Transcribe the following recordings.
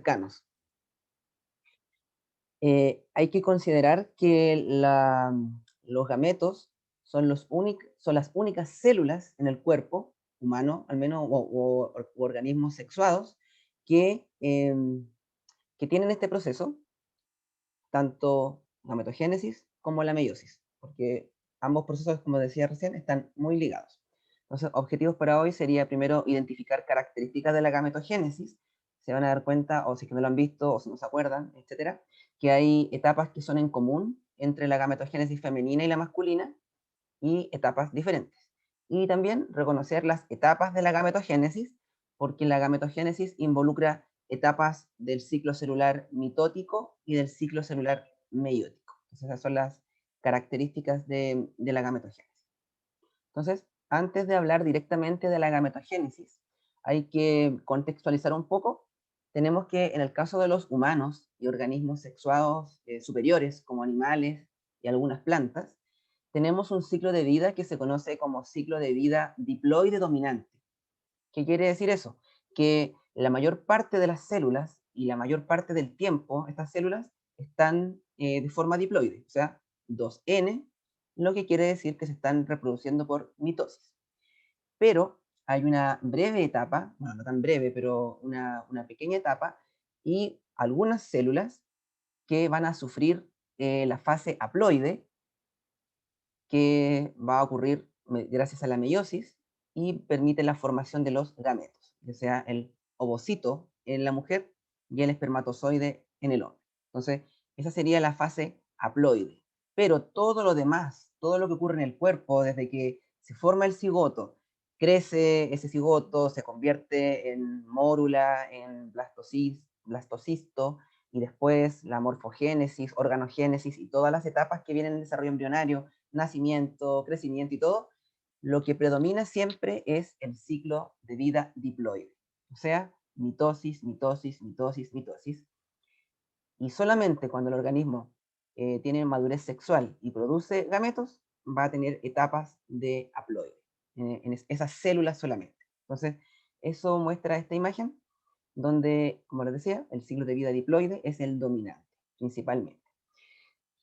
cercanos. Hay que considerar que los gametos son las únicas células en el cuerpo humano, al menos, o organismos sexuados, que tienen este proceso, tanto gametogénesis como la meiosis, porque ambos procesos, como decía recién, están muy ligados. Entonces, objetivos para hoy sería primero identificar características de la gametogénesis. Se van a dar cuenta, o si es que no lo han visto, o si no se acuerdan, etcétera, que hay etapas que son en común entre la gametogénesis femenina y la masculina, y etapas diferentes. Y también reconocer las etapas de la gametogénesis, porque la gametogénesis involucra etapas del ciclo celular mitótico y del ciclo celular meiótico. Entonces, esas son las características de la gametogénesis. Entonces, antes de hablar directamente de la gametogénesis, hay que contextualizar un poco. Tenemos que, en el caso de los humanos y organismos sexuados superiores, como animales y algunas plantas, tenemos un ciclo de vida que se conoce como ciclo de vida diploide dominante. ¿Qué quiere decir eso? Que la mayor parte de las células y la mayor parte del tiempo, estas células están de forma diploide, o sea, 2N, lo que quiere decir que se están reproduciendo por mitosis. Pero hay una breve etapa, bueno, no tan breve, pero una pequeña etapa, y algunas células que van a sufrir la fase haploide, que va a ocurrir gracias a la meiosis y permite la formación de los gametos, ya sea el ovocito en la mujer y el espermatozoide en el hombre. Entonces, esa sería la fase haploide. Pero todo lo demás, todo lo que ocurre en el cuerpo, desde que se forma el cigoto, crece ese cigoto, se convierte en mórula, en blastocisto, y después la morfogénesis, organogénesis y todas las etapas que vienen en el desarrollo embrionario, nacimiento, crecimiento y todo, lo que predomina siempre es el ciclo de vida diploide. O sea, mitosis, mitosis, mitosis, mitosis. Y solamente cuando el organismo tiene madurez sexual y produce gametos, va a tener etapas de haploide, en esas células solamente. Entonces, eso muestra esta imagen, donde, como les decía, el ciclo de vida diploide es el dominante, principalmente.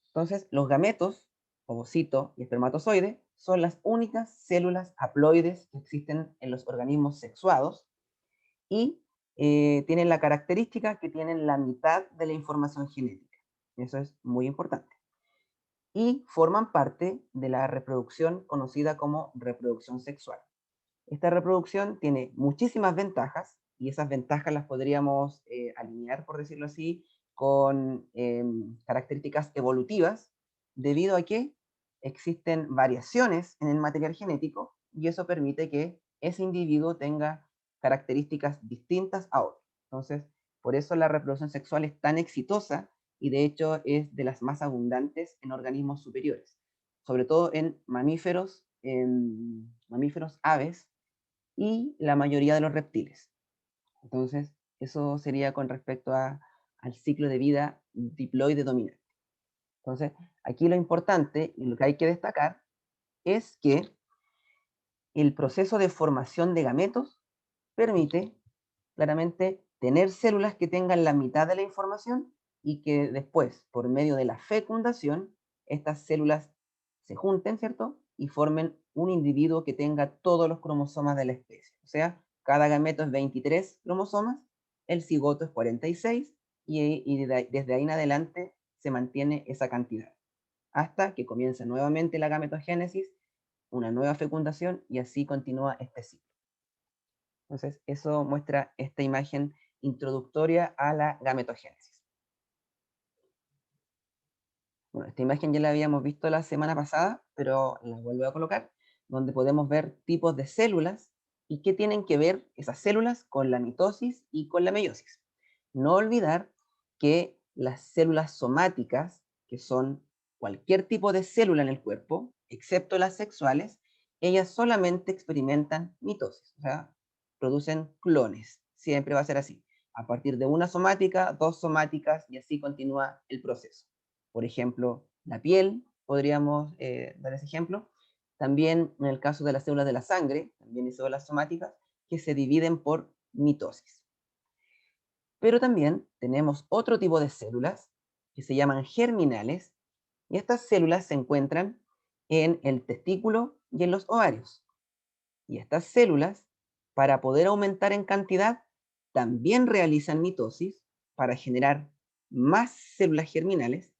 Entonces, los gametos, ovocito y espermatozoide, son las únicas células haploides que existen en los organismos sexuados y tienen la característica que tienen la mitad de la información genética. Eso es muy importante. Y forman parte de la reproducción conocida como reproducción sexual. Esta reproducción tiene muchísimas ventajas y esas ventajas las podríamos alinear, por decirlo así, con características evolutivas, debido a que existen variaciones en el material genético y eso permite que ese individuo tenga características distintas a otro. Entonces, por eso la reproducción sexual es tan exitosa y de hecho es de las más abundantes en organismos superiores, sobre todo en mamíferos, aves y la mayoría de los reptiles. Entonces, eso sería con respecto al ciclo de vida diploide dominante. Entonces, aquí lo importante y lo que hay que destacar es que el proceso de formación de gametos permite claramente tener células que tengan la mitad de la información y que después, por medio de la fecundación, estas células se junten, ¿cierto? Y formen un individuo que tenga todos los cromosomas de la especie. O sea, cada gameto es 23 cromosomas, el cigoto es 46 y desde ahí en adelante se mantiene esa cantidad hasta que comienza nuevamente la gametogénesis, una nueva fecundación y así continúa este ciclo. Entonces, eso muestra esta imagen introductoria a la gametogénesis. Bueno, esta imagen ya la habíamos visto la semana pasada, pero la vuelvo a colocar, donde podemos ver tipos de células y qué tienen que ver esas células con la mitosis y con la meiosis. No olvidar que las células somáticas, que son cualquier tipo de célula en el cuerpo, excepto las sexuales, ellas solamente experimentan mitosis, o sea, producen clones. Siempre va a ser así. A partir de una somática, dos somáticas, y así continúa el proceso. Por ejemplo, la piel, podríamos dar ese ejemplo. También en el caso de las células de la sangre, también hay células somáticas que se dividen por mitosis. Pero también tenemos otro tipo de células que se llaman germinales, y estas células se encuentran en el testículo y en los ovarios. Y estas células, para poder aumentar en cantidad, también realizan mitosis para generar más células germinales,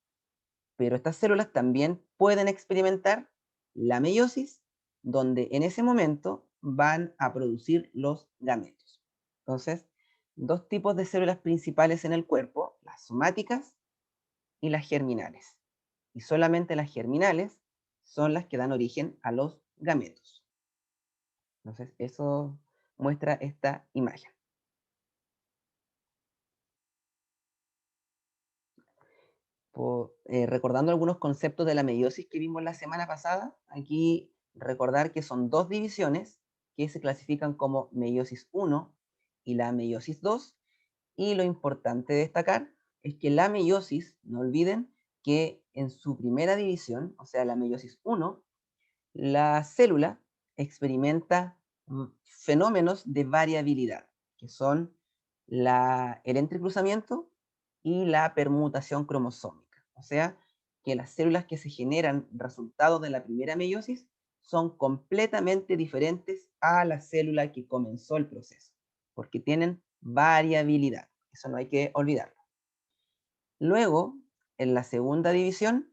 pero estas células también pueden experimentar la meiosis, donde en ese momento van a producir los gametos. Entonces, dos tipos de células principales en el cuerpo, las somáticas y las germinales. Y solamente las germinales son las que dan origen a los gametos. Entonces, eso muestra esta imagen. Recordando algunos conceptos de la meiosis que vimos la semana pasada, aquí recordar que son dos divisiones que se clasifican como meiosis 1 y la meiosis 2, y lo importante de destacar es que la meiosis, no olviden que en su primera división, o sea, la meiosis 1, la célula experimenta fenómenos de variabilidad, que son el entrecruzamiento y la permutación cromosómica. O sea, que las células que se generan resultado de la primera meiosis son completamente diferentes a la célula que comenzó el proceso, porque tienen variabilidad. Eso no hay que olvidarlo. Luego, en la segunda división,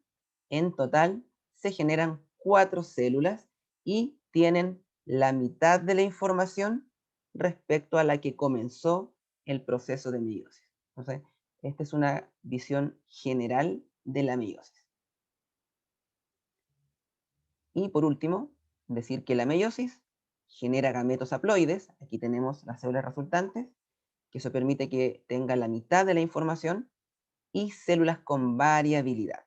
en total se generan 4 células y tienen la mitad de la información respecto a la que comenzó el proceso de meiosis. Entonces, esta es una visión general de la meiosis. Y por último, decir que la meiosis genera gametos haploides. Aquí tenemos las células resultantes, que eso permite que tenga la mitad de la información, y células con variabilidad.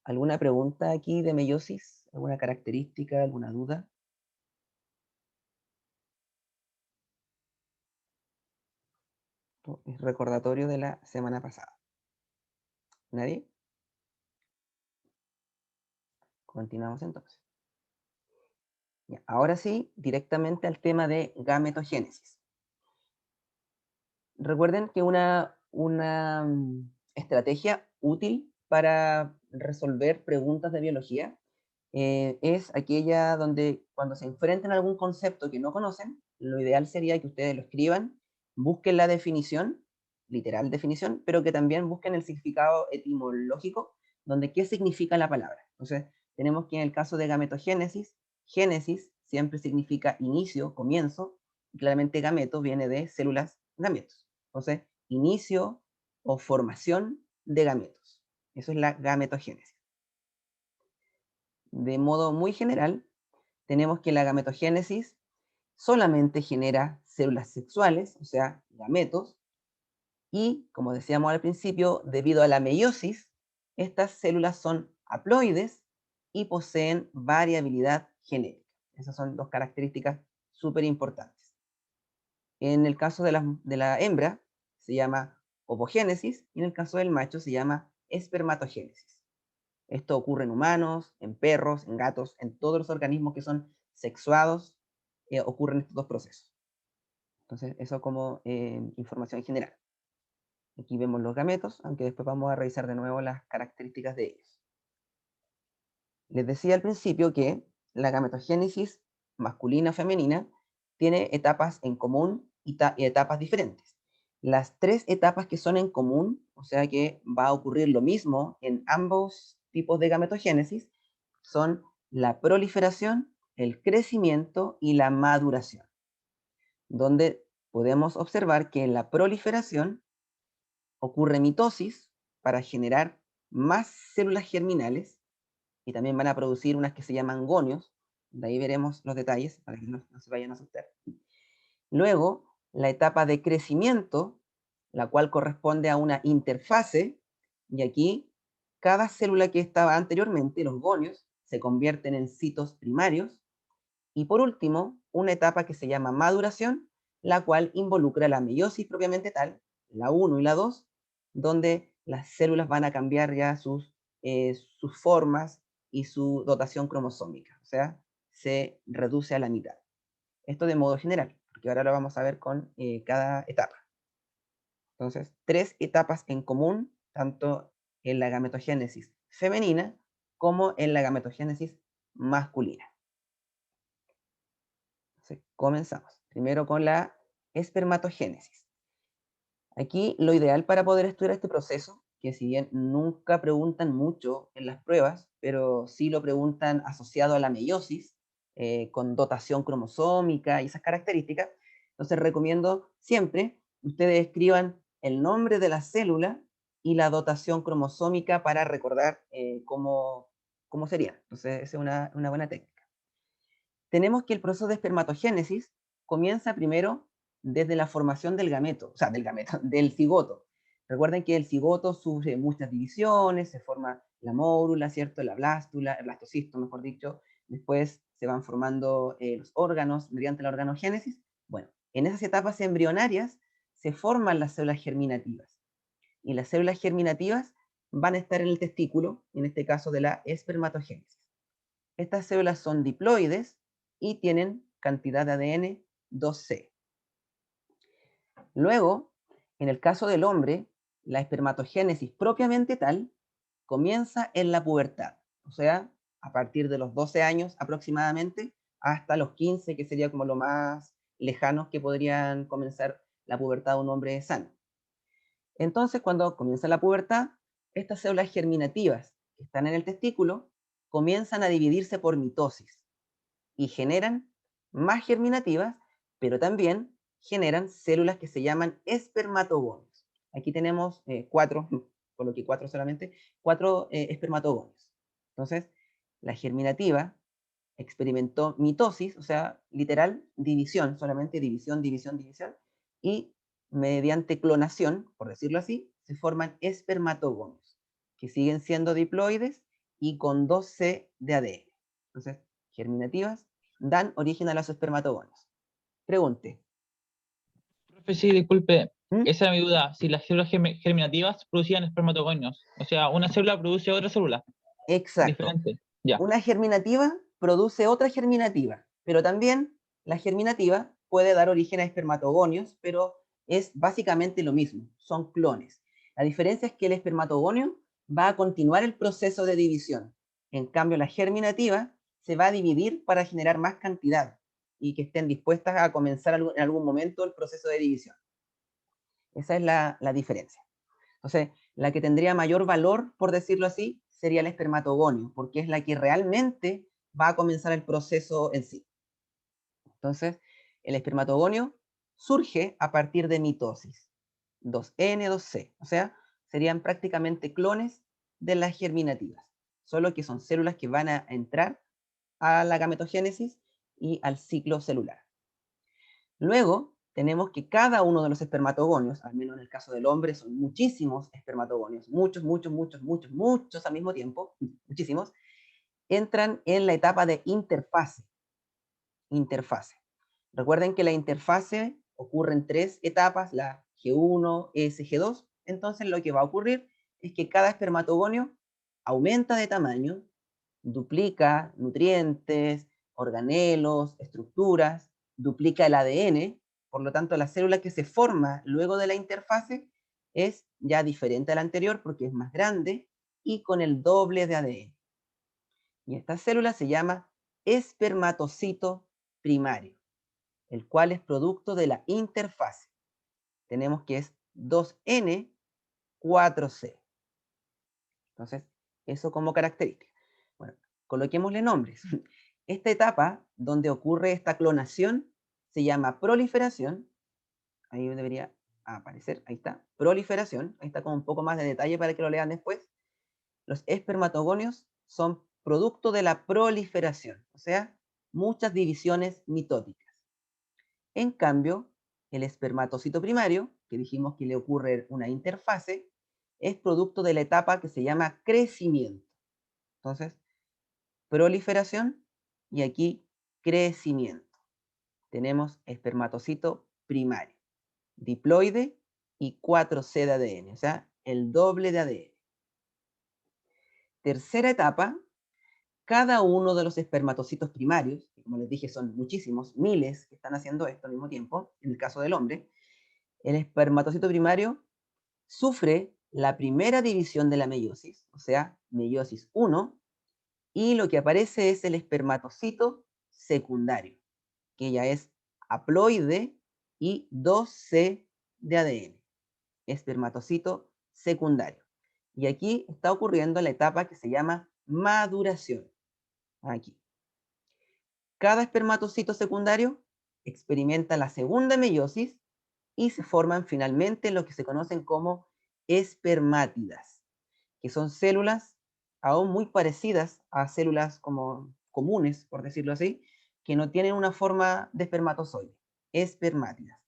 ¿Alguna pregunta aquí de meiosis? ¿Alguna característica? ¿Alguna duda? Es recordatorio de la semana pasada. ¿Nadie? Continuamos entonces. Ya, ahora sí, directamente al tema de gametogénesis. Recuerden que una estrategia útil para resolver preguntas de biología es aquella donde cuando se enfrenten a algún concepto que no conocen, lo ideal sería que ustedes lo escriban, busquen la definición, literal definición, pero que también busquen el significado etimológico, donde qué significa la palabra. Entonces, tenemos que en el caso de gametogénesis, génesis siempre significa inicio, comienzo, y claramente gameto viene de células gametos. Entonces, inicio o formación de gametos. Eso es la gametogénesis. De modo muy general, tenemos que la gametogénesis solamente genera células sexuales, o sea, gametos, y, como decíamos al principio, debido a la meiosis, estas células son haploides y poseen variabilidad genética. Esas son dos características súper importantes. En el caso de la hembra, se llama ovogénesis, y en el caso del macho se llama espermatogénesis. Esto ocurre en humanos, en perros, en gatos, en todos los organismos que son sexuados, ocurren estos dos procesos. Entonces, eso como información general. Aquí vemos los gametos, aunque después vamos a revisar de nuevo las características de ellos. Les decía al principio que la gametogénesis masculina o femenina tiene etapas en común y etapas diferentes. Las tres etapas que son en común, o sea que va a ocurrir lo mismo en ambos tipos de gametogénesis, son la proliferación, el crecimiento y la maduración, donde podemos observar que en la proliferación ocurre mitosis para generar más células germinales, y también van a producir unas que se llaman gonios, de ahí veremos los detalles para que no se vayan a asustar. Luego, la etapa de crecimiento, la cual corresponde a una interfase, y aquí cada célula que estaba anteriormente, los gonios, se convierten en citos primarios. Y por último, una etapa que se llama maduración, la cual involucra la meiosis propiamente tal, la 1 y la 2, donde las células van a cambiar ya sus formas y su dotación cromosómica, o sea, se reduce a la mitad. Esto de modo general, porque ahora lo vamos a ver con cada etapa. Entonces, tres etapas en común, tanto en la gametogénesis femenina como en la gametogénesis masculina. Entonces, comenzamos. Primero con la espermatogénesis. Aquí lo ideal para poder estudiar este proceso, que si bien nunca preguntan mucho en las pruebas, pero sí lo preguntan asociado a la meiosis, con dotación cromosómica y esas características, entonces recomiendo siempre que ustedes escriban el nombre de la célula y la dotación cromosómica para recordar cómo sería. Entonces, esa es una buena técnica. Tenemos que el proceso de espermatogénesis comienza primero desde la formación del gameto, o sea, del gameto, del cigoto. Recuerden que el cigoto sufre muchas divisiones, se forma la mórula, ¿cierto? La blástula, el blastocisto, mejor dicho. Después se van formando los órganos mediante la organogénesis. Bueno, en esas etapas embrionarias se forman las células germinativas. Y las células germinativas van a estar en el testículo, en este caso de la espermatogénesis. Estas células son diploides y tienen cantidad de ADN 2C. Luego, en el caso del hombre, la espermatogénesis propiamente tal comienza en la pubertad, o sea, a partir de los 12 años aproximadamente hasta los 15, que sería como lo más lejano que podrían comenzar la pubertad de un hombre sano. Entonces, cuando comienza la pubertad, estas células germinativas que están en el testículo comienzan a dividirse por mitosis y generan más germinativas, pero también generan células que se llaman espermatogonios. Aquí tenemos cuatro, coloqué cuatro solamente, cuatro espermatogonios. Entonces, la germinativa experimentó mitosis, o sea, literal, división, solamente división, división, división, y mediante clonación, por decirlo así, se forman espermatogonios, que siguen siendo diploides y con 2C de ADN. Entonces, germinativas dan origen a los espermatogonios. Pregunte. Profe, sí, disculpe, ¿Mm? esa es mi duda. Si las células germinativas producían espermatogonios, o sea, una célula produce otra célula Exacto. diferente. Ya. Una germinativa produce otra germinativa, pero también la germinativa puede dar origen a espermatogonios, pero es básicamente lo mismo, son clones. La diferencia es que el espermatogonio va a continuar el proceso de división. En cambio, la germinativa se va a dividir para generar más cantidad y que estén dispuestas a comenzar en algún momento el proceso de división. Esa es la diferencia. Entonces, la que tendría mayor valor, por decirlo así, sería el espermatogonio, porque es la que realmente va a comenzar el proceso en sí. Entonces, el espermatogonio surge a partir de mitosis, 2N, 2C, o sea, serían prácticamente clones de las germinativas, solo que son células que van a entrar a la gametogénesis y al ciclo celular. Luego, tenemos que cada uno de los espermatogonios, al menos en el caso del hombre, son muchísimos espermatogonios, muchos, muchos, muchos, muchos, muchos al mismo tiempo, muchísimos, entran en la etapa de interfase. Interfase. Recuerden que la interfase ocurre en tres etapas, la G1, S, G2. Entonces, lo que va a ocurrir es que cada espermatogonio aumenta de tamaño, duplica nutrientes, organelos, estructuras, duplica el ADN, por lo tanto la célula que se forma luego de la interfase es ya diferente a la anterior porque es más grande y con el doble de ADN. Y esta célula se llama espermatocito primario, el cual es producto de la interfase. Tenemos que es 2N, 4C. Entonces, eso como característica. Bueno, coloquémosle nombres. Esta etapa donde ocurre esta clonación se llama proliferación. Ahí debería aparecer, ahí está, proliferación. Ahí está con un poco más de detalle para que lo lean después. Los espermatogonios son producto de la proliferación, o sea, muchas divisiones mitóticas. En cambio, el espermatocito primario, que dijimos que le ocurre una interfase, es producto de la etapa que se llama crecimiento. Entonces, proliferación y aquí crecimiento. Tenemos espermatocito primario, diploide y 4C de ADN, o sea, el doble de ADN. Tercera etapa, cada uno de los espermatocitos primarios, que como les dije son muchísimos, miles que están haciendo esto al mismo tiempo, en el caso del hombre, el espermatocito primario sufre la primera división de la meiosis, o sea, meiosis 1, y lo que aparece es el espermatocito secundario, que ya es haploide y 2C de ADN, espermatocito secundario. Y aquí está ocurriendo la etapa que se llama maduración. Aquí. Cada espermatocito secundario experimenta la segunda meiosis y se forman finalmente lo que se conocen como espermátidas, que son células aún muy parecidas a células como comunes, por decirlo así, que no tienen una forma de espermatozoide, espermátidas.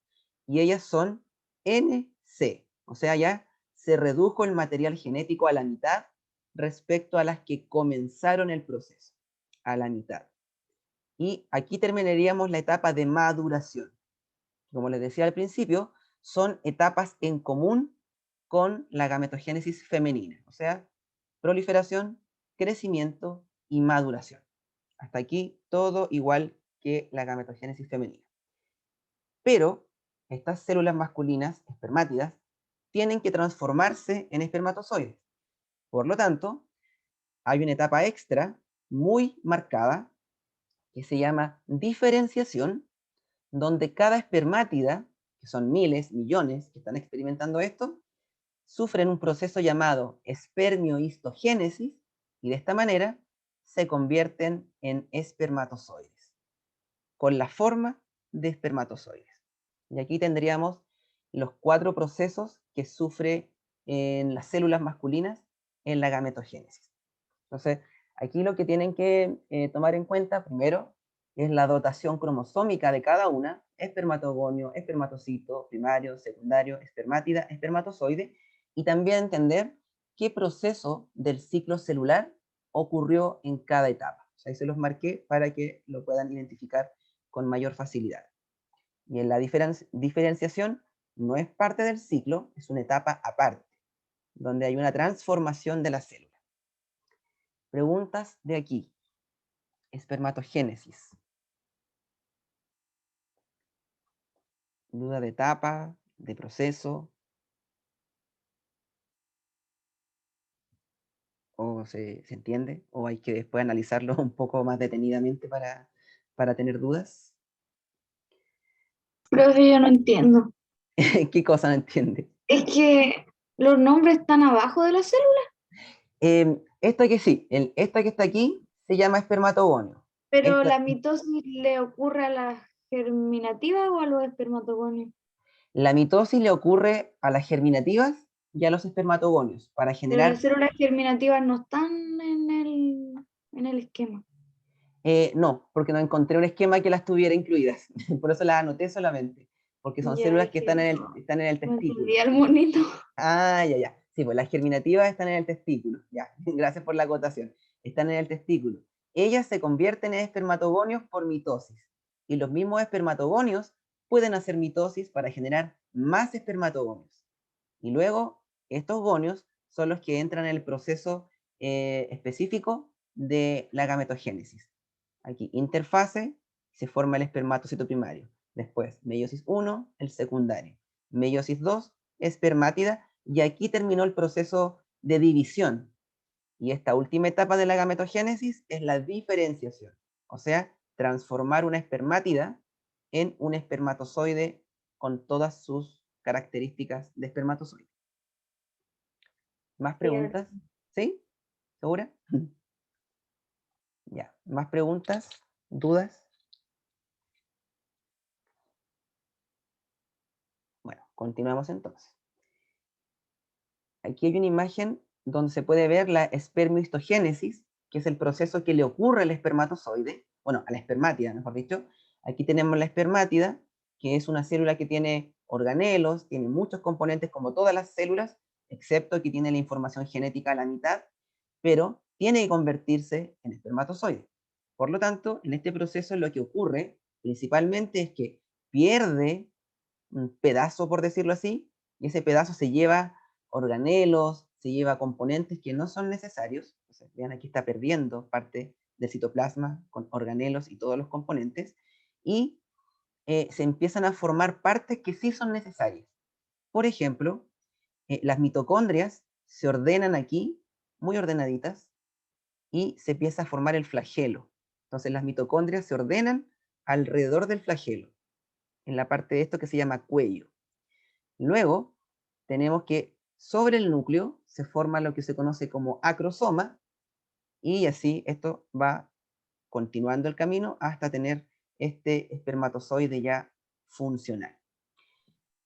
Y ellas son NC, o sea, ya se redujo el material genético a la mitad respecto a las que comenzaron el proceso, a la mitad. Y aquí terminaríamos la etapa de maduración. Como les decía al principio, son etapas en común con la gametogénesis femenina, o sea, proliferación, crecimiento y maduración. Hasta aquí todo igual que la gametogénesis femenina. Pero estas células masculinas, espermátidas, tienen que transformarse en espermatozoides. Por lo tanto, hay una etapa extra muy marcada que se llama diferenciación, donde cada espermátida, que son miles, millones que están experimentando esto, sufren un proceso llamado espermiohistogénesis y de esta manera se convierten en espermatozoides, con la forma de espermatozoides. Y aquí tendríamos los 4 procesos que sufre en las células masculinas en la gametogénesis. Entonces, aquí lo que tienen que tomar en cuenta primero es la dotación cromosómica de cada una, espermatogonio, espermatocito, primario, secundario, espermátida, espermatozoide, y también entender qué proceso del ciclo celular ocurrió en cada etapa. O sea, ahí se los marqué para que lo puedan identificar con mayor facilidad. Y en la diferenciación no es parte del ciclo, es una etapa aparte, donde hay una transformación de la célula. Preguntas de aquí. Espermatogénesis. Duda de etapa, de proceso, o se entiende, o hay que después analizarlo un poco más detenidamente para tener dudas. Creo que yo no entiendo. ¿Qué cosa no entiende? Es que los nombres están abajo de la célula, Esta que sí, esta que está aquí se llama espermatogonio. pero Esta, la mitosis le ocurre a la germinativa o a los espermatogonios. la mitosis le ocurre a las germinativas y a los espermatogonios para Pero las generar. células germinativas no están en el esquema. No, porque no encontré un esquema que las tuviera incluidas. Por eso las anoté solamente, porque son Ya células es que que están en el no testículo. entendía el monito. Ah, ya, ya. Sí, pues las germinativas están en el testículo. Ya, gracias por la acotación. Están en el testículo. Ellas se convierten en espermatogonios por mitosis. Y los mismos espermatogonios pueden hacer mitosis para generar más espermatogonios. Y luego, estos gonios son los que entran en el proceso específico de la gametogénesis. Aquí, interfase, se forma el espermatocito primario. Después, meiosis 1, el secundario. Meiosis 2, espermátida, y aquí terminó el proceso de división. Y esta última etapa de la gametogénesis es la diferenciación, o sea, transformar una espermátida en un espermatozoide con todas sus características de espermatozoide. ¿Más preguntas? ¿Sí? ¿Segura? Ya. ¿Más preguntas? ¿Dudas? Bueno, continuamos entonces. Aquí hay una imagen donde se puede ver la espermiohistogénesis, que es el proceso que le ocurre al espermatozoide, bueno, a la espermátida, mejor dicho. Aquí tenemos la espermátida, que es una célula que tiene organelos, tiene muchos componentes como todas las células, excepto que tiene la información genética a la mitad, pero tiene que convertirse en espermatozoide. Por lo tanto, en este proceso lo que ocurre principalmente es que pierde un pedazo, por decirlo así, y ese pedazo se lleva organelos, se lleva componentes que no son necesarios. Entonces, vean, aquí está perdiendo parte del citoplasma con organelos y todos los componentes, y se empiezan a formar partes que sí son necesarias. Por ejemplo, las mitocondrias se ordenan aquí, muy ordenaditas, y se empieza a formar el flagelo. Entonces las mitocondrias se ordenan alrededor del flagelo, en la parte de esto que se llama cuello. Luego tenemos que sobre el núcleo se forma lo que se conoce como acrosoma, y así esto va continuando el camino hasta tener este espermatozoide ya funcional.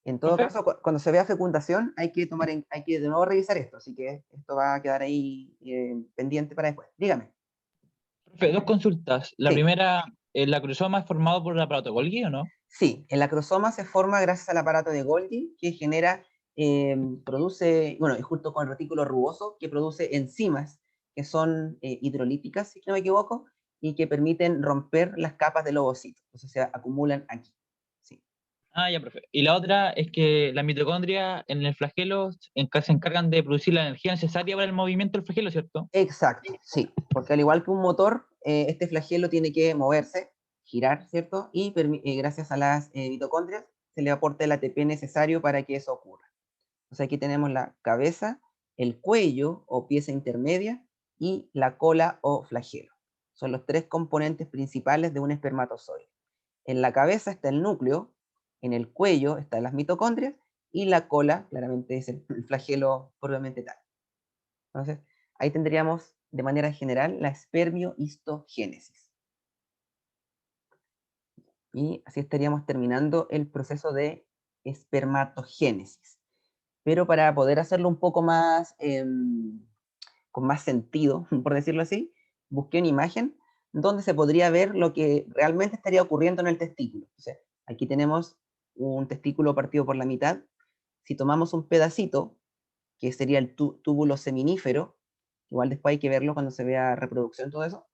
En todo Profe, caso, cuando se vea fecundación, hay que de nuevo revisar esto, así que esto va a quedar ahí pendiente para después. Dígame. profe, dos consultas. La Sí, primera, ¿el acrosoma es formado por el aparato Golgi o no? sí, el acrosoma se forma gracias al aparato de Golgi que genera, produce, bueno, y junto con el retículo rugoso, que produce enzimas que son hidrolíticas, si no me equivoco, y que permiten romper las capas del ovocito. Entonces se acumulan aquí. Sí. Ah, ya, profe. Y la otra es que las mitocondrias en el flagelo se encargan de producir la energía necesaria para el movimiento del flagelo, ¿cierto? Exacto, sí, porque al igual que un motor, este flagelo tiene que moverse, girar, ¿cierto? Y gracias a las mitocondrias se le aporta el ATP necesario para que eso ocurra. Entonces aquí tenemos la cabeza, el cuello o pieza intermedia y la cola o flagelo. Son los tres componentes principales de un espermatozoide. En la cabeza está el núcleo, en el cuello están las mitocondrias y la cola claramente es el flagelo propiamente tal. Entonces, ahí tendríamos de manera general la espermiohistogénesis. Y así estaríamos terminando el proceso de espermatogénesis. Pero para poder hacerlo un poco más, con más sentido, por decirlo así, busqué una imagen donde se podría ver lo que realmente estaría ocurriendo en el testículo. O sea, aquí tenemos un testículo partido por la mitad. Si tomamos un pedacito, que sería el túbulo seminífero, igual después hay que verlo cuando se vea reproducción, todo eso,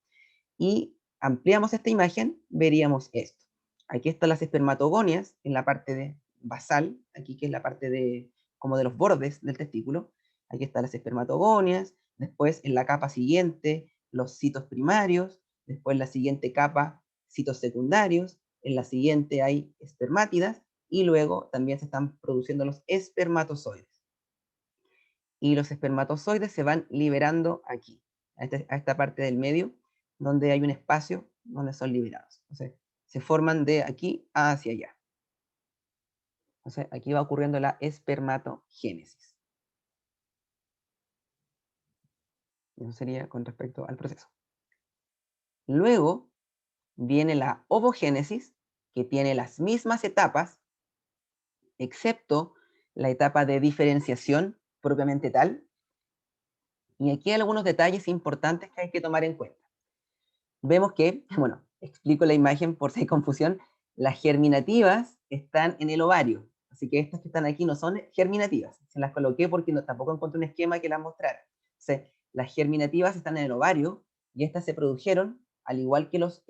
y ampliamos esta imagen, veríamos esto. Aquí están las espermatogonias en la parte de basal, aquí que es la parte de, como de los bordes del testículo. Aquí están las espermatogonias, después en la capa siguiente los citos primarios, después en la siguiente capa citos secundarios, en la siguiente hay espermátidas y luego también se están produciendo los espermatozoides. Y los espermatozoides se van liberando aquí, a esta parte del medio, donde hay un espacio donde son liberados. Entonces, se forman de aquí hacia allá. Entonces, aquí va ocurriendo la espermatogénesis. Eso sería con respecto al proceso. Luego viene la ovogénesis, que tiene las mismas etapas, excepto la etapa de diferenciación propiamente tal. Y aquí hay algunos detalles importantes que hay que tomar en cuenta. Vemos que, bueno, explico la imagen por si hay confusión, las germinativas están en el ovario, así que estas que están aquí no son germinativas, se las coloqué porque tampoco encontré un esquema que las mostrara. Entonces, las germinativas están en el ovario y estas se produjeron, al igual que las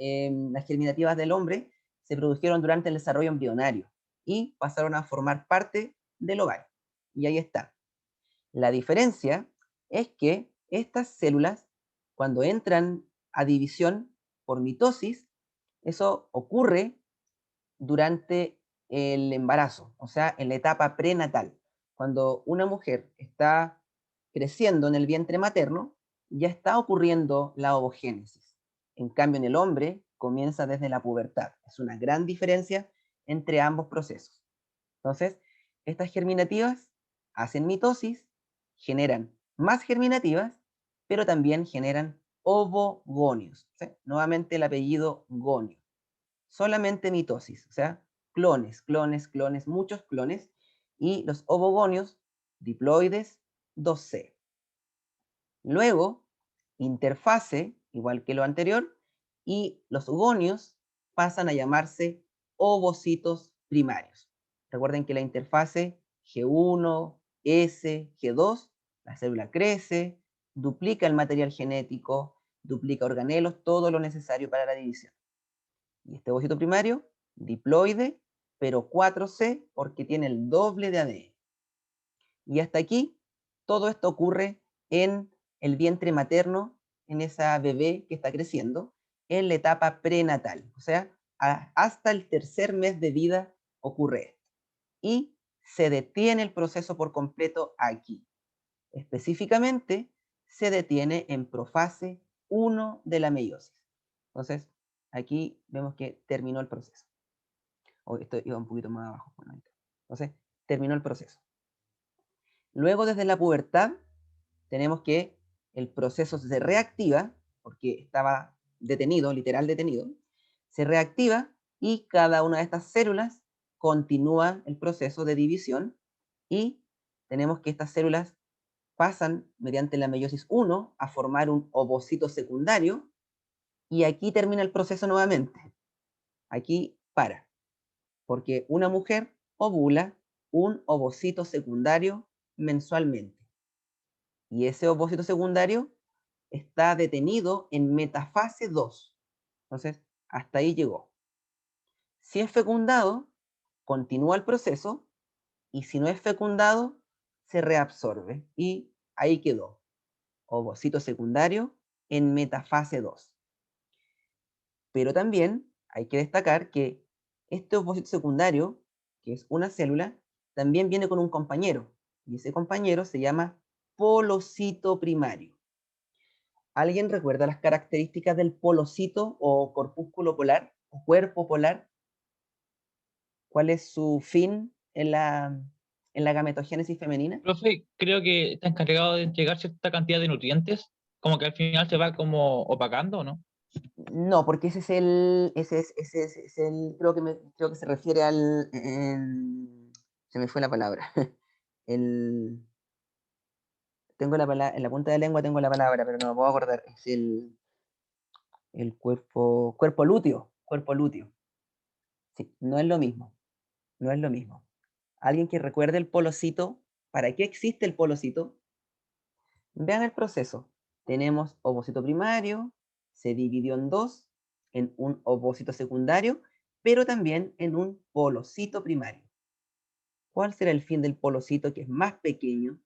germinativas del hombre, se produjeron durante el desarrollo embrionario y pasaron a formar parte del ovario. Y ahí está. La diferencia es que estas células, cuando entran a división por mitosis, eso ocurre durante el embarazo, o sea, en la etapa prenatal. Cuando una mujer está creciendo en el vientre materno, ya está ocurriendo la ovogénesis. En cambio, en el hombre comienza desde la pubertad. Es una gran diferencia entre ambos procesos. Entonces, estas germinativas hacen mitosis, generan más germinativas, pero también generan ovogonios. ¿Sí? Nuevamente el apellido gonio. Solamente mitosis, o sea, clones, clones, clones, muchos clones, y los ovogonios, diploides, 2C. Luego, interfase, igual que lo anterior, y los gonios pasan a llamarse ovocitos primarios. Recuerden que la interfase G1, S, G2, la célula crece, duplica el material genético, duplica organelos, todo lo necesario para la división. Y este ovocito primario, diploide, pero 4C porque tiene el doble de ADN. Y hasta aquí, todo esto ocurre en el vientre materno, en esa bebé que está creciendo, en la etapa prenatal. O sea, hasta el tercer mes de vida ocurre esto. Y se detiene el proceso por completo aquí. Específicamente, se detiene en profase 1 de la meiosis. Entonces, aquí vemos que terminó el proceso. Esto iba un poquito más abajo. Bueno, entonces, terminó el proceso. Luego, desde la pubertad, tenemos que el proceso se reactiva, porque estaba detenido, literal detenido, se reactiva y cada una de estas células continúa el proceso de división y tenemos que estas células pasan mediante la meiosis 1 a formar un ovocito secundario y aquí termina el proceso nuevamente. Aquí para, porque una mujer ovula un ovocito secundario mensualmente. Y ese ovocito secundario está detenido en metafase 2. Entonces, hasta ahí llegó. Si es fecundado, continúa el proceso, y si no es fecundado, se reabsorbe. Y ahí quedó. Ovocito secundario en metafase 2. Pero también hay que destacar que este ovocito secundario, que es una célula, también viene con un compañero. Y ese compañero se llama polocito primario. ¿Alguien recuerda las características del polocito o corpúsculo polar o cuerpo polar? ¿Cuál es su fin en la gametogénesis femenina? Profe, creo que está encargado de entregar cierta cantidad de nutrientes, como que al final se va como opacando, ¿no? No, porque creo que se refiere se me fue la palabra. El, tengo la palabra, en la punta de la lengua tengo la palabra, pero no me puedo acordar. Es el cuerpo lúteo, cuerpo lúteo. Sí, no es lo mismo, no es lo mismo. ¿Alguien que recuerde el polocito? ¿Para qué existe el polocito? Vean el proceso. Tenemos ovocito primario, se dividió en dos, en un ovocito secundario, pero también en un polocito primario. ¿Cuál será el fin del polocito que es más pequeño?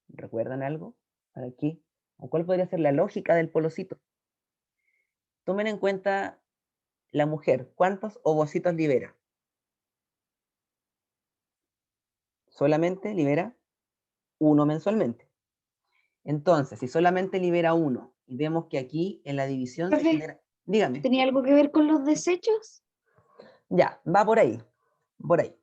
¿Recuerdan algo? ¿Para qué? ¿O cuál podría ser la lógica del polocito? Tomen en cuenta la mujer. ¿Cuántos ovocitos libera? Solamente libera uno mensualmente. Entonces, si solamente libera uno y vemos que aquí en la división se Profe, genera... Dígame. ¿tenía algo que ver con los desechos? Ya, va por ahí, por ahí.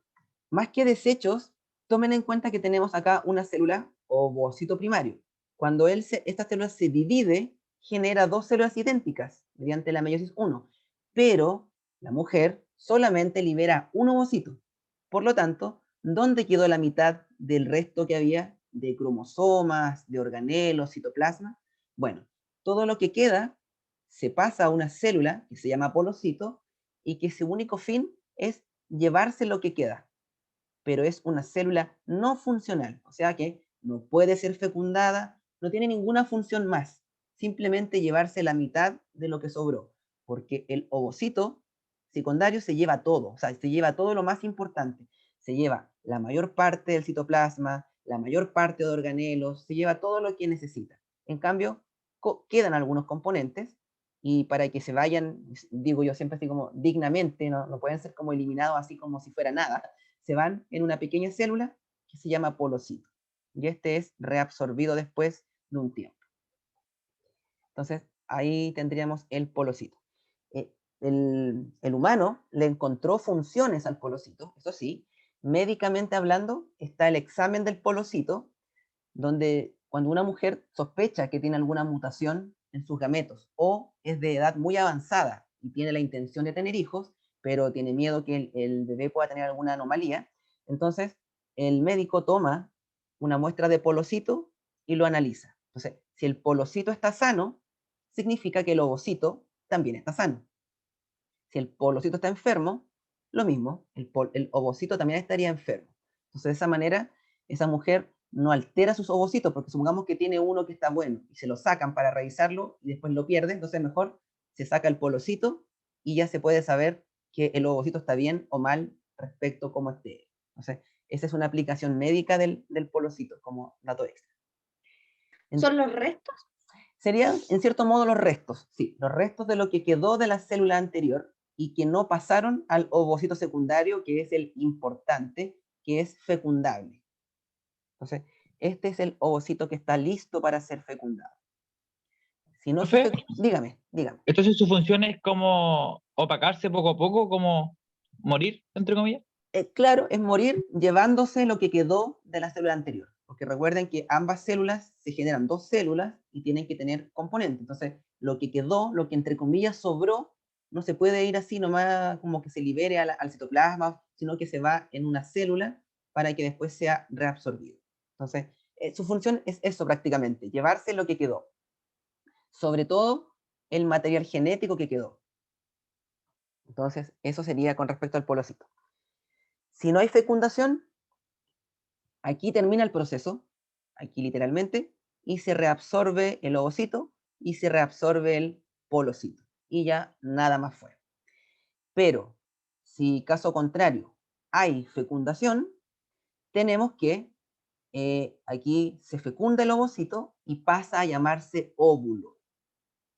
Más que desechos, tomen en cuenta que tenemos acá una célula ovocito primario. Cuando esta célula se divide, genera dos células idénticas mediante la meiosis 1, pero la mujer solamente libera un ovocito. Por lo tanto, ¿dónde quedó la mitad del resto que había de cromosomas, de organelos, citoplasma? Bueno, todo lo que queda se pasa a una célula que se llama polocito y que su único fin es llevarse lo que queda, pero es una célula no funcional, o sea que no puede ser fecundada, no tiene ninguna función más, simplemente llevarse la mitad de lo que sobró, porque el ovocito secundario se lleva todo, o sea, se lleva todo lo más importante, se lleva la mayor parte del citoplasma, la mayor parte de organelos, se lleva todo lo que necesita. En cambio, quedan algunos componentes y para que se vayan, digo yo siempre así como dignamente, no pueden ser como eliminados así como si fuera nada, se van en una pequeña célula que se llama polocito. Y este es reabsorbido después de un tiempo. Entonces, ahí tendríamos el polocito. El humano le encontró funciones al polocito, eso sí, médicamente hablando, está el examen del polocito, donde cuando una mujer sospecha que tiene alguna mutación en sus gametos o es de edad muy avanzada y tiene la intención de tener hijos, pero tiene miedo que el bebé pueda tener alguna anomalía, entonces el médico toma una muestra de polocito y lo analiza. Entonces, si el polocito está sano, significa que el ovocito también está sano. Si el polocito está enfermo, lo mismo, el ovocito también estaría enfermo. Entonces, de esa manera, esa mujer no altera sus ovocitos, porque supongamos que tiene uno que está bueno y se lo sacan para revisarlo y después lo pierde, entonces mejor se saca el polocito y ya se puede saber que el ovocito está bien o mal respecto a cómo esté. Entonces, esa es una aplicación médica del polocito, como dato extra. ¿Son los restos? Serían, en cierto modo, los restos, sí, los restos de lo que quedó de la célula anterior, y que no pasaron al ovocito secundario, que es el importante, que es fecundable. Entonces, este es el ovocito que está listo para ser fecundado. Si no se Profe, dígame, dígame. entonces su función es como opacarse poco a poco, como morir, entre comillas. Claro, es morir llevándose lo que quedó de la célula anterior. Porque recuerden que ambas células se generan dos células y tienen que tener componentes. Entonces, lo que quedó, lo que entre comillas sobró, no se puede ir así nomás como que se libere al citoplasma, sino que se va en una célula para que después sea reabsorbido. Entonces, su función es eso prácticamente, llevarse lo que quedó. Sobre todo, el material genético que quedó. Entonces, eso sería con respecto al polocito. Si no hay fecundación, aquí termina el proceso, aquí literalmente, y se reabsorbe el ovocito y se reabsorbe el polocito. Y ya nada más fue. Pero, si caso contrario hay fecundación, tenemos que aquí se fecunda el ovocito y pasa a llamarse óvulo,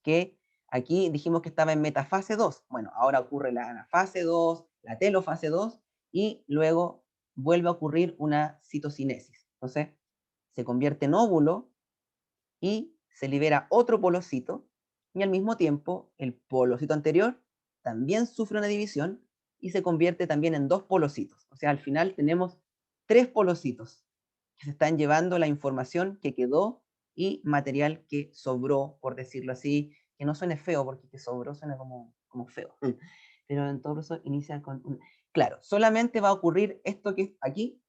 que aquí dijimos que estaba en metafase 2. Bueno, ahora ocurre la anafase 2, la telofase 2, y luego vuelve a ocurrir una citocinesis. Entonces, se convierte en óvulo y se libera otro polocito, y al mismo tiempo el polocito anterior también sufre una división y se convierte también en dos polocitos. O sea, al final tenemos tres polocitos que se están llevando la información que quedó y material que sobró, por decirlo así, que no suene feo, porque que sobró suena como feo. Pero en todo caso inicia con un... Claro, solamente va a ocurrir esto que aquí,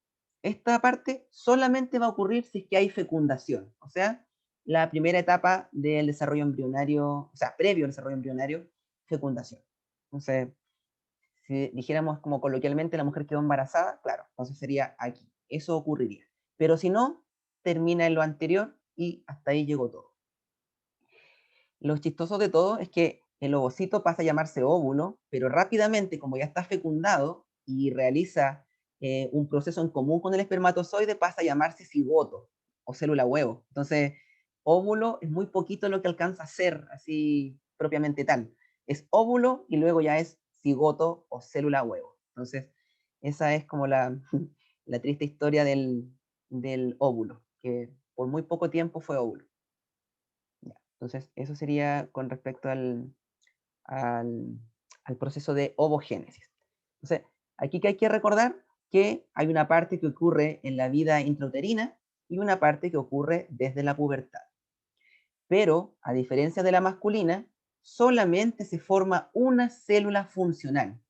esta parte solamente va a ocurrir si es que hay fecundación. O sea, la primera etapa del desarrollo embrionario, o sea, previo al desarrollo embrionario, fecundación. Entonces, si dijéramos como coloquialmente la mujer quedó embarazada, claro, entonces sería aquí. Eso ocurriría. Pero si no, termina en lo anterior y hasta ahí llegó todo. Lo chistoso de todo es que el ovocito pasa a llamarse óvulo, pero rápidamente, como ya está fecundado y realiza un proceso en común con el espermatozoide, pasa a llamarse cigoto o célula huevo. Entonces, óvulo es muy poquito lo que alcanza a ser así propiamente tal. Es óvulo y luego ya es cigoto o célula huevo. Entonces, esa es como la triste historia del óvulo, que por muy poco tiempo fue óvulo. Entonces, eso sería con respecto al, al proceso de ovogénesis. Entonces, aquí que hay que recordar que hay una parte que ocurre en la vida intrauterina y una parte que ocurre desde la pubertad. Pero, a diferencia de la masculina, solamente se forma una célula funcional.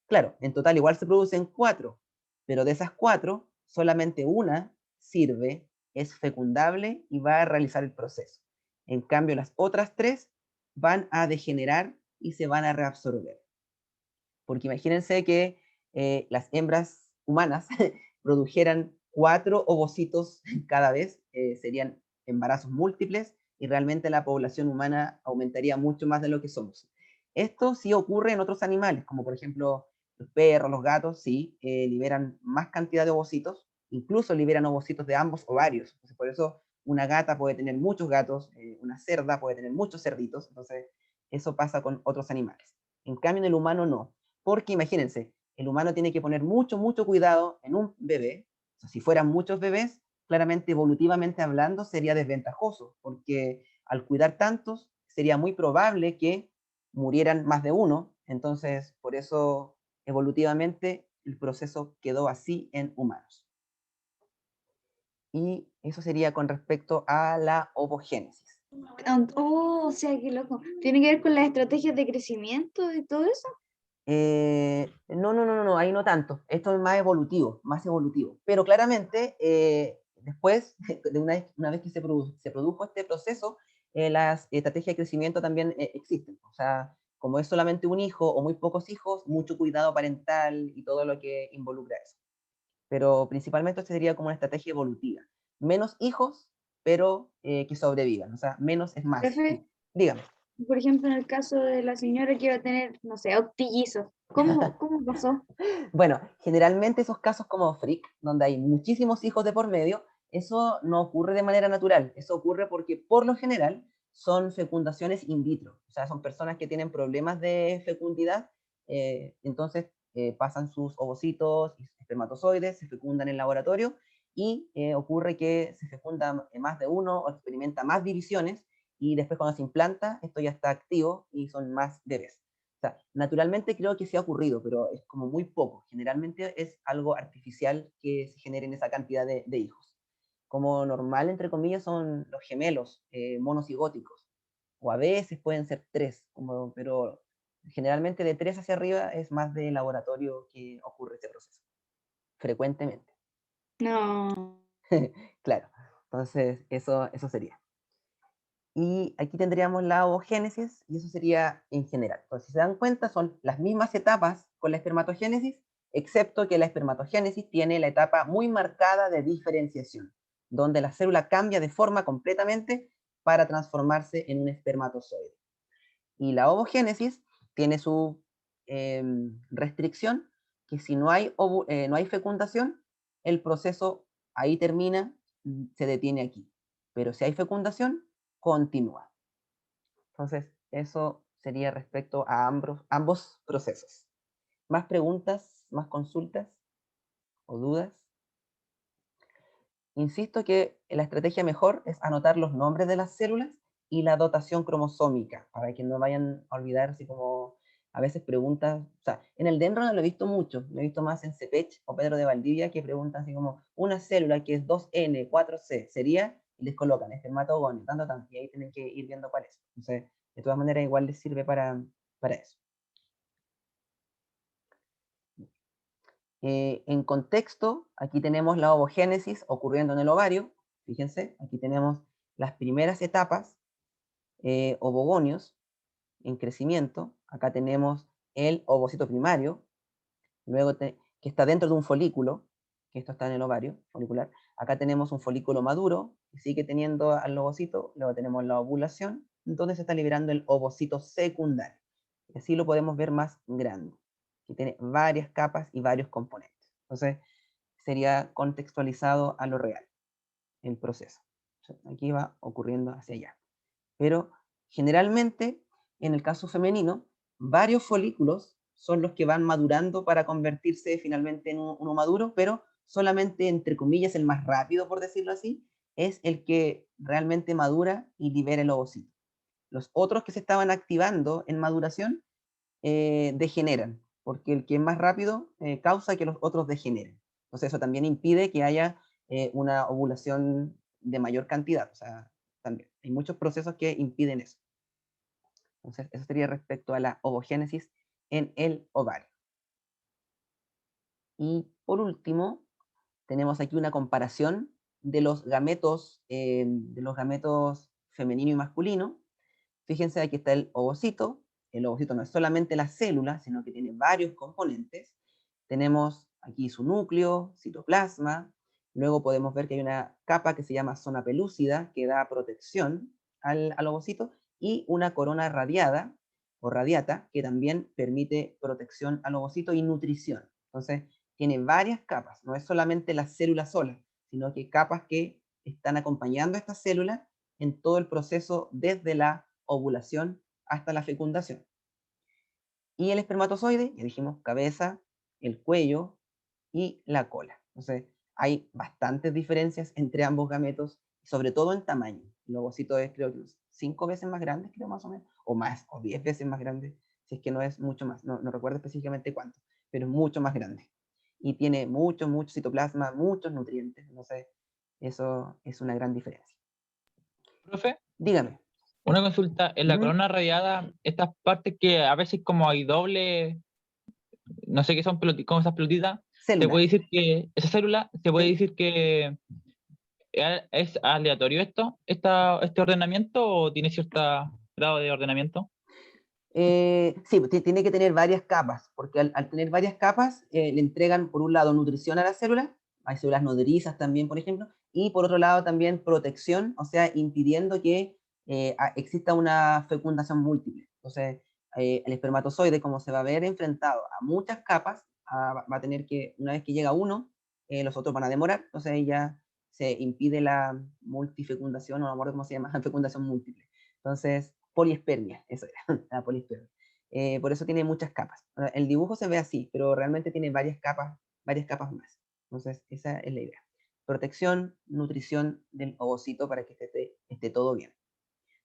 Claro, en total igual se producen 4, pero de esas 4, solamente una sirve, es fecundable y va a realizar el proceso. En cambio, las otras 3 van a degenerar y se van a reabsorber. Porque imagínense que las hembras humanas produjeran 4 ovocitos cada vez, serían embarazos múltiples y realmente la población humana aumentaría mucho más de lo que somos. Esto sí ocurre en otros animales, como por ejemplo los perros, los gatos, sí, liberan más cantidad de ovocitos, incluso liberan ovocitos de ambos ovarios. Entonces, por eso una gata puede tener muchos gatos, una cerda puede tener muchos cerditos, entonces eso pasa con otros animales. En cambio, en el humano no, porque imagínense, el humano tiene que poner mucho, mucho cuidado en un bebé. O sea, si fueran muchos bebés, claramente evolutivamente hablando sería desventajoso, porque al cuidar tantos, sería muy probable que murieran más de uno. Entonces, por eso evolutivamente el proceso quedó así en humanos. Y eso sería con respecto a la ovogénesis. Oh, o sea, qué loco. ¿Tiene que ver con las estrategias de crecimiento y todo eso? No, ahí no tanto. Esto es más evolutivo, más evolutivo. Pero claramente, después, de una vez que se produjo este proceso, las estrategias de crecimiento también existen. O sea, como es solamente un hijo o muy pocos hijos, mucho cuidado parental y todo lo que involucra eso. Pero principalmente esto sería como una estrategia evolutiva. Menos hijos, pero que sobrevivan. O sea, menos es más. Profe, Dígame. por ejemplo, en el caso de la señora que iba a tener, no sé, octillizos, ¿cómo pasó? Bueno, generalmente esos casos como Frick, donde hay muchísimos hijos de por medio, eso no ocurre de manera natural. Eso ocurre porque por lo general son fecundaciones in vitro. O sea, son personas que tienen problemas de fecundidad Entonces pasan sus ovocitos y espermatozoides, se fecundan en el laboratorio y ocurre que se fecunda más de uno o experimenta más divisiones y después cuando se implanta esto ya está activo y son más bebés. O sea, naturalmente creo que sí ha ocurrido, pero es como muy poco. Generalmente es algo artificial que se generen esa cantidad de hijos. Como normal, entre comillas, son los gemelos monocigóticos, o a veces pueden ser tres, pero generalmente de tres hacia arriba es más de laboratorio que ocurre este proceso, frecuentemente. No. Claro, entonces eso sería. Y aquí tendríamos la ovogénesis, y eso sería en general. Entonces, si se dan cuenta, son las mismas etapas con la espermatogénesis, excepto que la espermatogénesis tiene la etapa muy marcada de diferenciación, donde la célula cambia de forma completamente para transformarse en un espermatozoide. Y la ovogénesis tiene su restricción, que si no hay, no hay fecundación, el proceso ahí termina, se detiene aquí. Pero si hay fecundación, continúa. Entonces, eso sería respecto a ambos procesos. ¿Más preguntas, más consultas o dudas? Insisto que la estrategia mejor es anotar los nombres de las células y la dotación cromosómica, para que no vayan a olvidar, así como a veces preguntan, o sea, en el Dendro no lo he visto mucho, lo he visto más en CEPECH o Pedro de Valdivia, que preguntan así como, una célula que es 2N, 4C, ¿sería? Y les colocan espermatogonio, tanto, tanto, y ahí tienen que ir viendo cuál es. Entonces, de todas maneras, igual les sirve para eso. En contexto, aquí tenemos la ovogénesis ocurriendo en el ovario. Fíjense, aquí tenemos las primeras etapas, ovogonios, en crecimiento. Acá tenemos el ovocito primario, luego que está dentro de un folículo, que esto está en el ovario folicular. Acá tenemos un folículo maduro, que sigue teniendo al ovocito, luego tenemos la ovulación, donde se está liberando el ovocito secundario. Y así lo podemos ver más grande, que tiene varias capas y varios componentes. Entonces, sería contextualizado a lo real, el proceso. Aquí va ocurriendo hacia allá. Pero generalmente, en el caso femenino, varios folículos son los que van madurando para convertirse finalmente en uno maduro, pero solamente, entre comillas, el más rápido, por decirlo así, es el que realmente madura y libera el ovocito. Los otros que se estaban activando en maduración degeneran, porque el que es más rápido causa que los otros degeneren. Entonces eso también impide que haya una ovulación de mayor cantidad. O sea, también hay muchos procesos que impiden eso. Entonces eso sería respecto a la ovogénesis en el ovario. Y por último, tenemos aquí una comparación de los gametos femenino y masculino. Fíjense, aquí está el ovocito. El ovocito no es solamente la célula, sino que tiene varios componentes. Tenemos aquí su núcleo, citoplasma. Luego podemos ver que hay una capa que se llama zona pelúcida, que da protección al ovocito, y una corona radiada o radiata, que también permite protección al ovocito y nutrición. Entonces, tiene varias capas, no es solamente la célula sola, sino que capas que están acompañando a esta célula en todo el proceso desde la ovulación hasta la fecundación. Y el espermatozoide, ya dijimos, cabeza, el cuello y la cola. Entonces, hay bastantes diferencias entre ambos gametos, sobre todo en tamaño. El ovocito es, creo que 5 veces más grande, creo más o menos, o más, o 10 veces más grande, si es que no es mucho más, no recuerdo específicamente cuánto, pero es mucho más grande. Y tiene mucho citoplasma, muchos nutrientes. Entonces, eso es una gran diferencia. Profe, Dígame. una consulta, en la corona radiada, estas partes que a veces como hay doble, no sé qué son, como esas pelotitas, se puede Células. decir que esa célula, se puede ¿Sí? decir que es aleatorio este ordenamiento o tiene cierto grado de ordenamiento. Sí, tiene que tener varias capas, porque al tener varias capas le entregan por un lado nutrición a la célula, hay células nodrizas también, por ejemplo, y por otro lado también protección, o sea, impidiendo que exista una fecundación múltiple. Entonces, el espermatozoide, como se va a ver enfrentado a muchas capas, va a tener que, una vez que llega uno, los otros van a demorar, entonces ahí ya se impide la multifecundación, o no me acuerdo cómo se llama, fecundación múltiple. Entonces, poliespermia, eso era, la poliespermia. Por eso tiene muchas capas. El dibujo se ve así, pero realmente tiene varias capas más. Entonces, esa es la idea. Protección, nutrición del ovocito para que esté todo bien.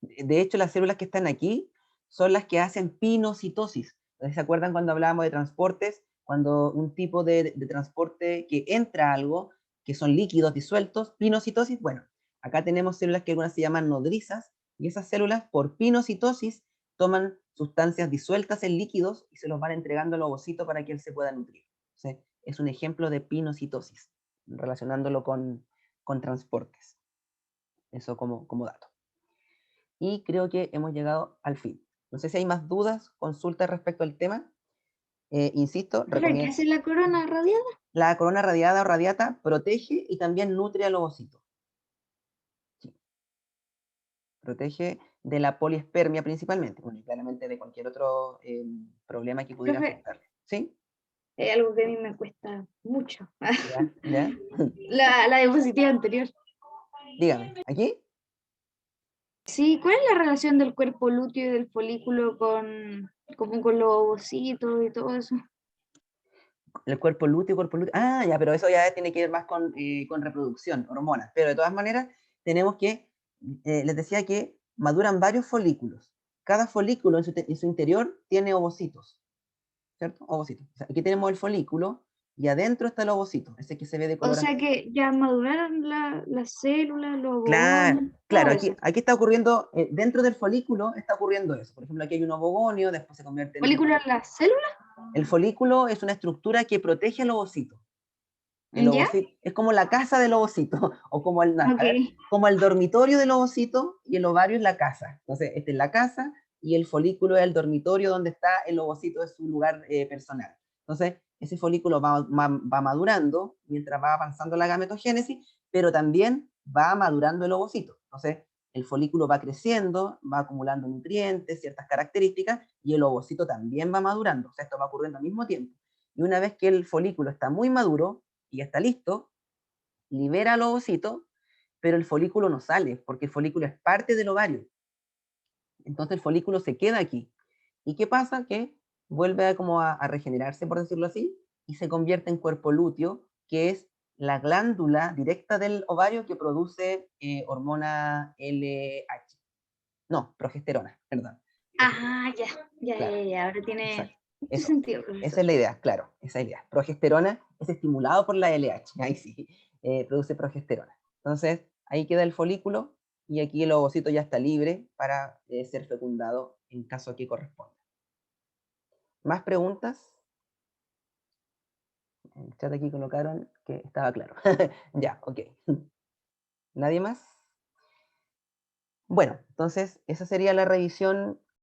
De hecho, las células que están aquí son las que hacen pinocitosis. ¿Se acuerdan cuando hablábamos de transportes? Cuando un tipo de transporte que entra algo, que son líquidos disueltos, pinocitosis, bueno, acá tenemos células que algunas se llaman nodrizas, y esas células por pinocitosis toman sustancias disueltas en líquidos y se los van entregando al ovocito para que él se pueda nutrir. Entonces, es un ejemplo de pinocitosis, relacionándolo con transportes. Eso como dato. Y creo que hemos llegado al fin. No sé si hay más dudas, consultas respecto al tema. Insisto, ¿Qué recomiendo. hace la corona radiada? La corona radiada o radiata protege y también nutre al ovocito. Sí. Protege de la poliespermia principalmente, bueno, y claramente de cualquier otro problema que pudiera Profe, afectarle. ¿Sí? es algo que a mí me cuesta mucho. ¿Ya? ¿Ya? La diapositiva anterior. Dígame, ¿aquí? Sí, ¿cuál es la relación del cuerpo lúteo y del folículo como con los ovocitos y todo eso? El cuerpo lúteo, Ah, ya, pero eso ya tiene que ver más con reproducción, hormonas. Pero de todas maneras, tenemos que, les decía que maduran varios folículos. Cada folículo en su interior tiene ovocitos, ¿cierto? Ovocitos. O sea, aquí tenemos el folículo y adentro está el ovocito, ese que se ve de O color sea azul. que ya maduraron las células, los Claro, ovogonios, claro, todo aquí, eso. aquí está ocurriendo, dentro del folículo está ocurriendo eso. Por ejemplo, aquí hay un ovogonio, después se convierte en un... ¿Folículo en las células? El folículo es una estructura que protege al ovocito. El ¿Ya? ovocito es como la casa del ovocito, o como Ok. como el dormitorio del ovocito y el ovario es la casa. Entonces, esta es la casa y el folículo es el dormitorio donde está el ovocito, es su lugar personal. Entonces, ese folículo va madurando mientras va avanzando la gametogénesis, pero también va madurando el ovocito. Entonces, el folículo va creciendo, va acumulando nutrientes, ciertas características, y el ovocito también va madurando. O sea, esto va ocurriendo al mismo tiempo. Y una vez que el folículo está muy maduro, y ya está listo, libera al ovocito, pero el folículo no sale, porque el folículo es parte del ovario. Entonces el folículo se queda aquí. ¿Y qué pasa? Que vuelve a regenerarse, por decirlo así, y se convierte en cuerpo lúteo, que es la glándula directa del ovario que produce hormona LH. No, progesterona, perdón. Ah, ya, ya, Claro, ya, ya. Ahora tiene exacto. mucho Eso. sentido, Esa profesor. es la idea, claro, esa es la idea. Progesterona es estimulado por la LH, ahí sí, produce progesterona. Entonces, ahí queda el folículo y aquí el ovocito ya está libre para ser fecundado en caso que corresponda. ¿Más preguntas? En el chat aquí colocaron que estaba claro. Ya, ok. ¿Nadie más? Bueno, entonces esa sería la revisión